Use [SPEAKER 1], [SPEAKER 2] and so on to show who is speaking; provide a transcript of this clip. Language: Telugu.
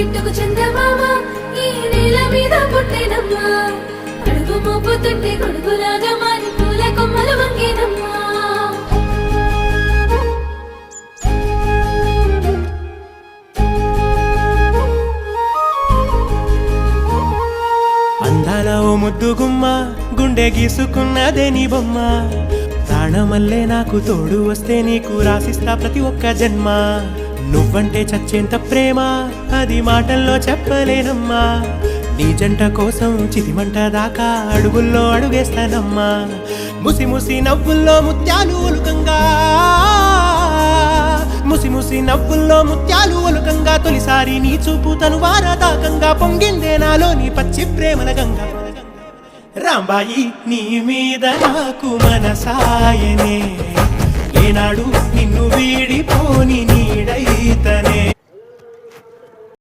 [SPEAKER 1] బిట్టుకు చందమామ ఈ నేల మీద పుట్టినమ్మా అడుగు మోపుతుంటే గొడుగులాగా మారి పూల కొమ్మలు వంగేనమ్మా
[SPEAKER 2] అందాల ఓ ముద్దు గుమ్మ గుండె గీసుకున్నదే నీ బొమ్మ ప్రాణమల్లే నాకు తోడు వస్తే నీకు రాసిస్తా ప్రతి ఒక్క జన్మ నువ్వంటే చచ్చేంత ప్రేమ అది మాటల్లో చెప్పలేనమ్మా నీ జంట కోసం చితిమంట దాకా అడుగుల్లో అడుగేస్తానమ్మా ముసి ముసి నవ్వుల్లో ముత్యాలు ఒలుకంగా ముసి ముసి నవ్వుల్లో ముత్యాలు ఒలుకంగా తొలిసారి నీ చూపు తను వారదాకంగా పొంగిందే నాలో నీ పచ్చి ప్రేమల గంగా రాంబాయి నీ మీద నాకు మనసాయనే ఏనాడు నిన్ను వీడిపోని నీడైతనే